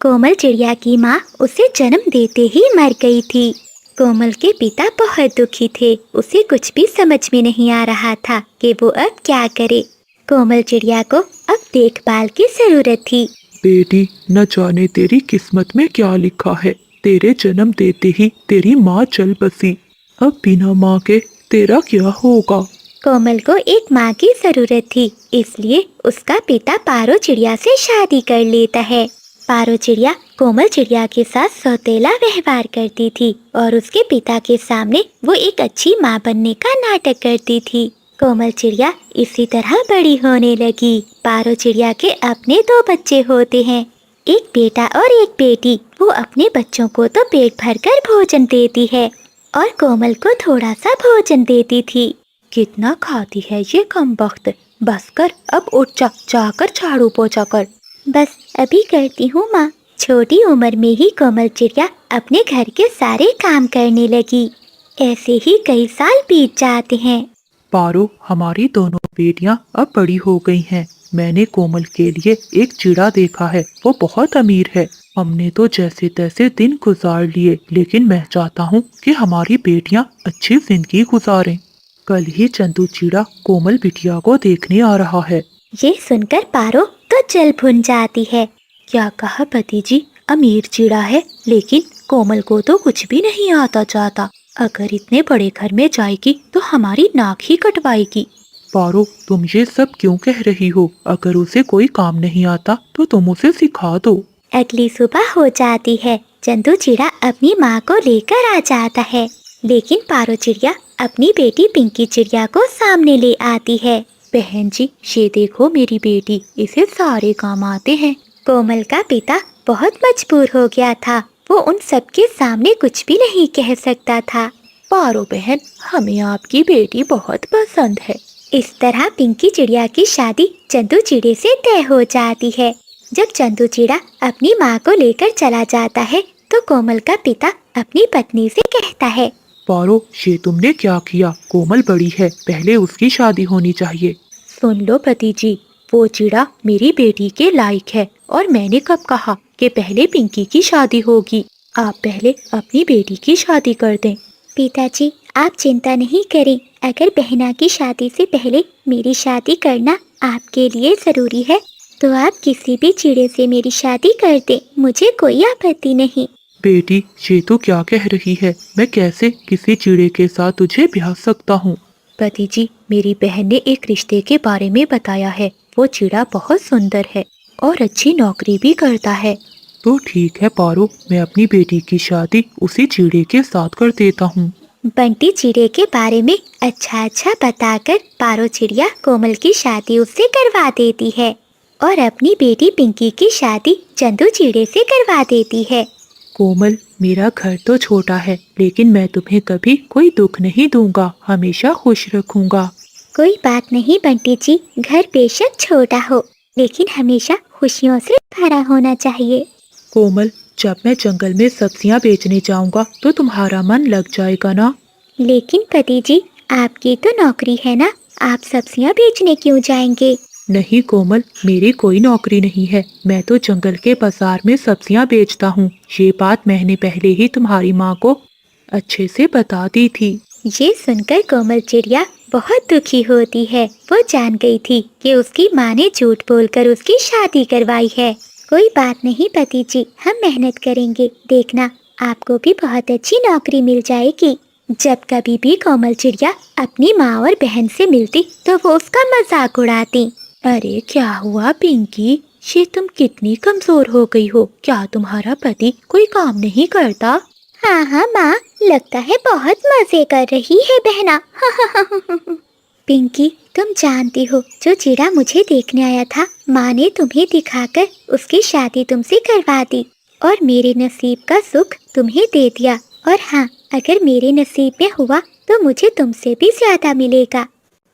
कोमल चिड़िया की माँ उसे जन्म देते ही मर गई थी। कोमल के पिता बहुत दुखी थे। उसे कुछ भी समझ में नहीं आ रहा था कि वो अब क्या करे। कोमल चिड़िया को अब देखभाल की जरूरत थी। बेटी, न जाने तेरी किस्मत में क्या लिखा है। तेरे जन्म देते ही तेरी माँ चल बसी। अब बिना माँ के तेरा क्या होगा। कोमल को एक माँ की जरूरत थी, इसलिए उसका पिता पारो चिड़िया से शादी कर लेता है। पारो चिड़िया कोमल चिड़िया के साथ सौतेला व्यवहार करती थी और उसके पिता के सामने वो एक अच्छी माँ बनने का नाटक करती थी। कोमल चिड़िया इसी तरह बड़ी होने लगी। पारो चिड़िया के अपने दो बच्चे होते हैं, एक बेटा और एक बेटी। वो अपने बच्चों को तो पेट भरकर भोजन देती है और कोमल को थोड़ा सा भोजन देती थी। कितना खाती है ये कमबख्त। बस कर, अब उठ जा, जाकर झाड़ू पोछा कर। बस अभी करती हूँ माँ। छोटी उम्र में ही कोमल चिड़िया अपने घर के सारे काम करने लगी। ऐसे ही कई साल बीत जाते हैं। पारो, हमारी दोनों बेटियां अब बड़ी हो गई हैं। मैंने कोमल के लिए एक चिड़ा देखा है, वो बहुत अमीर है। हमने तो जैसे तैसे दिन गुजार लिए, लेकिन मैं चाहता हूँ कि हमारी बेटियां अच्छी जिंदगी गुजारें। कल ही चंदू चिड़ा कोमल बिटिया को देखने आ रहा है। ये सुनकर पारो तो जल भुन जाती है। क्या कहा पति जी, अमीर चिड़ा है, लेकिन कोमल को तो कुछ भी नहीं आता जाता। अगर इतने बड़े घर में जाएगी तो हमारी नाक ही कटवाएगी। पारो, तुम ये सब क्यों कह रही हो? अगर उसे कोई काम नहीं आता तो तुम उसे सिखा दो। अगली सुबह हो जाती है। चंदू चिड़ा अपनी माँ को लेकर आ जाता है, लेकिन पारो चिड़िया अपनी बेटी पिंकी चिड़िया को सामने ले आती है। बहन जी, ये देखो मेरी बेटी, इसे सारे काम आते हैं। कोमल का पिता बहुत मजबूर हो गया था। वो उन सबके सामने कुछ भी नहीं कह सकता था। पारो बहन, हमें आपकी बेटी बहुत पसंद है। इस तरह पिंकी चिड़िया की शादी चंदू चिड़े से तय हो जाती है। जब चंदू चिड़ा अपनी माँ को लेकर चला जाता है तो कोमल का पिता अपनी पत्नी से कहता है, पारो, ये तुमने क्या किया? कोमल बड़ी है, पहले उसकी शादी होनी चाहिए। सुन लो पति जी, वो चिड़ा मेरी बेटी के लायक है और मैंने कब कहा कि पहले पिंकी की शादी होगी। आप पहले अपनी बेटी की शादी कर दें। पिताजी, आप चिंता नहीं करें। अगर बहना की शादी से पहले मेरी शादी करना आपके लिए जरूरी है तो आप किसी भी चिड़े से मेरी शादी कर दें, मुझे कोई आपत्ति नहीं। बेटी, ये तो क्या कह रही है? मैं कैसे किसी चिड़े के साथ तुझे ब्याह सकता हूँ? पति जी, मेरी बहन ने एक रिश्ते के बारे में बताया है। वो चिड़ा बहुत सुंदर है और अच्छी नौकरी भी करता है। तो ठीक है पारो, मैं अपनी बेटी की शादी उसी चिड़े के साथ कर देता हूँ। बंटी चिड़े के बारे में अच्छा अच्छा बताकर पारो चिड़िया कोमल की शादी उससे करवा देती है और अपनी बेटी पिंकी की शादी चंदू चिड़े से करवा देती है। कोमल, मेरा घर तो छोटा है, लेकिन मैं तुम्हें कभी कोई दुख नहीं दूंगा, हमेशा खुश रखूंगा। कोई बात नहीं बंटी जी, घर बेशक छोटा हो लेकिन हमेशा खुशियों से भरा होना चाहिए। कोमल, जब मैं जंगल में सब्जियां बेचने जाऊंगा तो तुम्हारा मन लग जाएगा ना? लेकिन पति जी, आपकी तो नौकरी है ना, आप सब्जियां बेचने क्यों जाएंगे? नहीं कोमल, मेरी कोई नौकरी नहीं है। मैं तो जंगल के बाजार में सब्जियां बेचता हूँ। ये बात मैंने पहले ही तुम्हारी माँ को अच्छे से बता दी थी। ये सुनकर कोमल चिड़िया बहुत दुखी होती है। वो जान गई थी कि उसकी माँ ने झूठ बोलकर उसकी शादी करवाई है। कोई बात नहीं पति जी, हम मेहनत करेंगे, देखना आपको भी बहुत अच्छी नौकरी मिल जाएगी। जब कभी भी कोमल चिड़िया अपनी माँ और बहन से मिलती तो वो उसका मजाक उड़ाती। अरे क्या हुआ पिंकी, ये तुम कितनी कमजोर हो गई हो? क्या तुम्हारा पति कोई काम नहीं करता? हाँ हाँ माँ, लगता है बहुत मजे कर रही है बहना। पिंकी, तुम जानती हो जो चिड़ा मुझे देखने आया था, माँ ने तुम्हें दिखाकर उसकी शादी तुमसे करवा दी और मेरे नसीब का सुख तुम्हें दे दिया। और हाँ, अगर मेरे नसीब में हुआ तो मुझे तुमसे भी ज्यादा मिलेगा।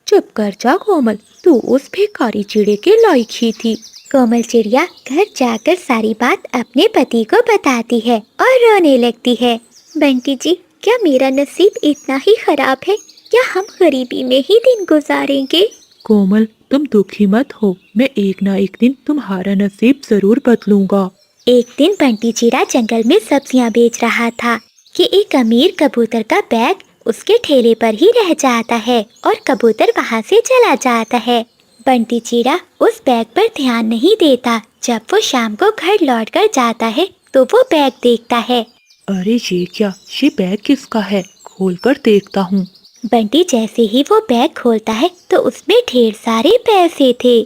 चुप कर जा कोमल, तू उस भिखारी चिड़े के लायक ही थी। कोमल चिड़िया घर जाकर सारी बात अपने पति को बताती है और रोने लगती है। बंटी जी, क्या मेरा नसीब इतना ही खराब है? क्या हम गरीबी में ही दिन गुजारेंगे? कोमल, तुम दुखी मत हो, मैं एक ना एक दिन तुम्हारा नसीब जरूर बदलूंगा। एक दिन बंटी चिड़ा जंगल में सब्जियां बेच रहा था कि एक अमीर कबूतर का बैग उसके ठेले पर ही रह जाता है और कबूतर वहां से चला जाता है। बंटी चिड़ा उस बैग पर ध्यान नहीं देता। जब वो शाम को घर लौटकर जाता है तो वो बैग देखता है। अरे ये बैग किसका है? खोलकर देखता हूँ। बंटी जैसे ही वो बैग खोलता है तो उसमें ढेर सारे पैसे थे।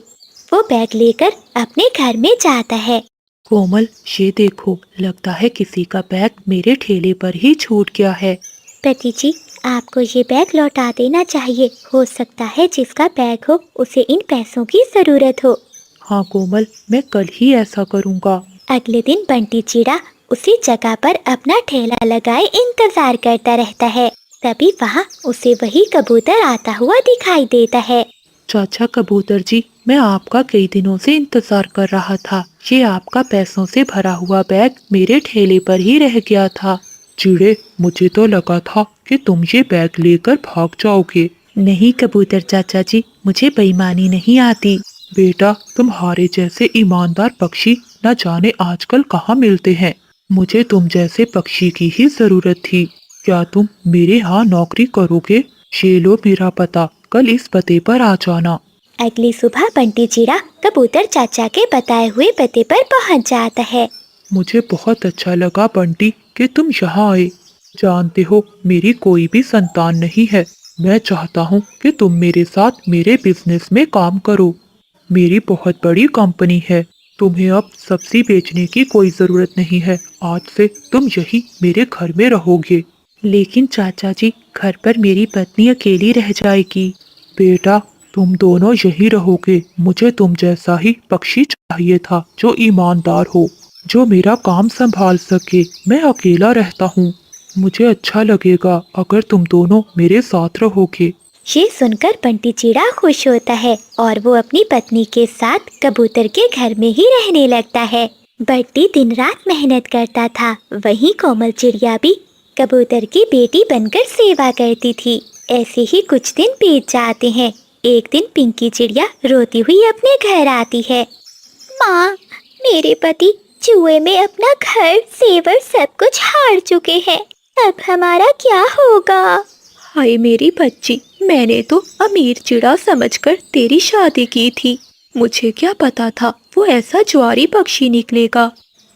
वो बैग लेकर अपने घर में जाता है। कोमल, ये देखो, लगता है किसी का बैग मेरे ठेले पर ही छूट गया है। पति जी, आपको ये बैग लौटा देना चाहिए। हो सकता है जिसका बैग हो उसे इन पैसों की जरूरत हो। हाँ कोमल, मैं कल ही ऐसा करूँगा। अगले दिन बंटी चिड़ा उसी जगह पर अपना ठेला लगाए इंतजार करता रहता है। तभी वहाँ उसे वही कबूतर आता हुआ दिखाई देता है। चाचा कबूतर जी, मैं आपका कई दिनों से इंतजार कर रहा था। ये आपका पैसों से भरा हुआ बैग मेरे ठेले पर ही रह गया था। चिड़े, मुझे तो लगा था कि तुम ये बैग लेकर भाग जाओगे। नहीं कबूतर चाचा जी, मुझे बेईमानी नहीं आती। बेटा, तुम्हारे जैसे ईमानदार पक्षी न जाने आजकल कहाँ मिलते हैं। मुझे तुम जैसे पक्षी की ही जरूरत थी। क्या तुम मेरे यहाँ नौकरी करोगे? ये लो मेरा पता, कल इस पते पर आ जाना। अगली सुबह बंटी चिड़ा कबूतर चाचा के बताए हुए पते पर पहुंच जाता है। मुझे बहुत अच्छा लगा बंटी कि तुम यहाँ आए। जानते हो, मेरी कोई भी संतान नहीं है। मैं चाहता हूँ कि तुम मेरे साथ मेरे बिजनेस में काम करो। मेरी बहुत बड़ी कंपनी है। तुम्हें अब सब्जी बेचने की कोई जरूरत नहीं है। आज से तुम यही मेरे घर में रहोगे। लेकिन चाचा जी, घर पर मेरी पत्नी अकेली रह जाएगी। बेटा, तुम दोनों यही रहोगे। मुझे तुम जैसा ही पक्षी चाहिए था, जो ईमानदार हो, जो मेरा काम संभाल सके। मैं अकेला रहता हूँ। मुझे अच्छा लगेगा अगर तुम दोनों मेरे साथ रहोगे। ये सुनकर बंटी चिड़ा खुश होता है और वो अपनी पत्नी के साथ कबूतर के घर में ही रहने लगता है। बंटी दिन रात मेहनत करता था। वहीं कोमल चिड़िया भी कबूतर की बेटी बनकर सेवा करती थी। ऐसे ही कुछ दिन बीत जाते हैं। एक दिन पिंकी चिड़िया रोती हुई अपने घर आती है। माँ, मेरे पति जुए में अपना घर, जेवर सब कुछ हार चुके हैं। अब हमारा क्या होगा? हाय मेरी बच्ची, मैंने तो अमीर चिड़ा समझकर तेरी शादी की थी। मुझे क्या पता था वो ऐसा ज्वारी पक्षी निकलेगा।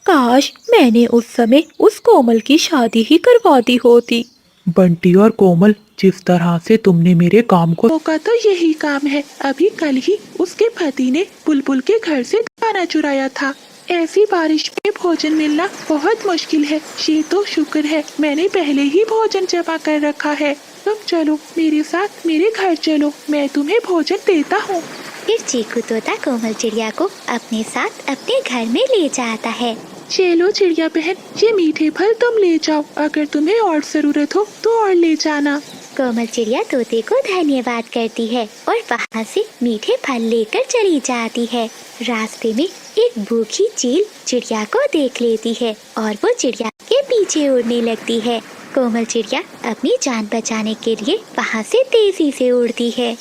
काश मैंने उस समय उस कोमल की शादी ही करवा दी होती। बंटी और कोमल, जिस तरह से तुमने मेरे काम को का तो यही काम है। अभी कल ही उसके पति ने बुलबुल के घर से दाना चुराया था। ऐसी बारिश में भोजन मिलना बहुत मुश्किल है। ये तो शुक्र है मैंने पहले ही भोजन जमा कर रखा है। तुम चलो मेरे साथ, मेरे घर चलो, मैं तुम्हें भोजन देता हूँ। फिर चीकू तोता कोमल चिड़िया को अपने साथ अपने घर में ले जाता है। चलो चिड़िया बहन, ये मीठे फल तुम ले जाओ। अगर तुम्हें और जरूरत हो तो और ले जाना। कोमल चिड़िया तोते को धन्यवाद करती है और वहाँ से मीठे फल लेकर चली जाती है। रास्ते में एक भूखी चील चिड़िया को देख लेती है और वो चिड़िया के पीछे उड़ने लगती है। कोमल चिड़िया अपनी जान बचाने के लिए वहाँ से तेजी से उड़ती है।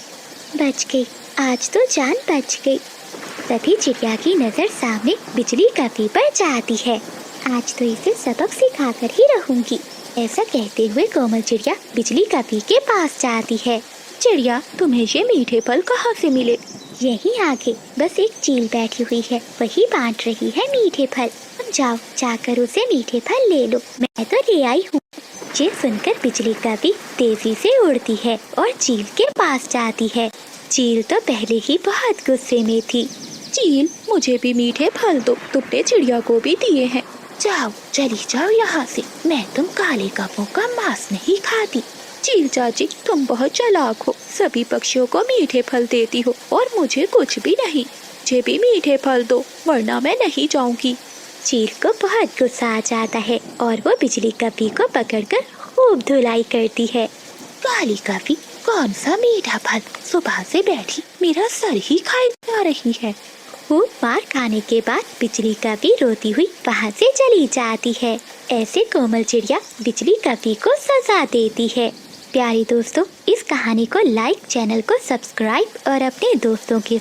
बच गई, आज तो जान बच गई। तभी चिड़िया की नजर सामने बिजली कपी पर जाती है। आज तो इसे सबक सिखाकर ही रहूंगी। ऐसा कहते हुए कोमल चिड़िया बिजली कपी के पास जाती है। चिड़िया, तुम्हें ये मीठे फल कहाँ से मिले? यहीं आगे बस एक चील बैठी हुई है, वही बांट रही है मीठे फल। तुम जाओ, जाकर उसे मीठे फल ले लो, मैं तो ले आई हूँ। ये सुनकर बिजली कपी तेजी से उड़ती है और चील के पास जाती है। चील तो पहले ही बहुत गुस्से में थी। चील, मुझे भी मीठे फल दो, तुमने चिड़िया को भी दिए हैं। जाओ, चली जाओ यहाँ से। मैं तुम काले कपों का मांस नहीं खाती। चील चाची, तुम बहुत चालाक हो। सभी पक्षियों को मीठे फल देती हो और मुझे कुछ भी नहीं। मुझे भी मीठे फल दो, वरना मैं नहीं जाऊंगी। चील को बहुत गुस्सा आ जाता है और वो बिजली कपी को पकड़कर खूब धुलाई करती है। काली कपी, कौन सा मीठा फल? सुबह से बैठी मेरा सर ही खाए जा रही है। खूब मार खाने के बाद बिजली कपी रोती हुई वहाँ से चली जाती है। ऐसे कोमल चिड़िया बिजली कपी को सजा देती है। प्यारे दोस्तों, इस कहानी को लाइक, चैनल को सब्सक्राइब और अपने दोस्तों के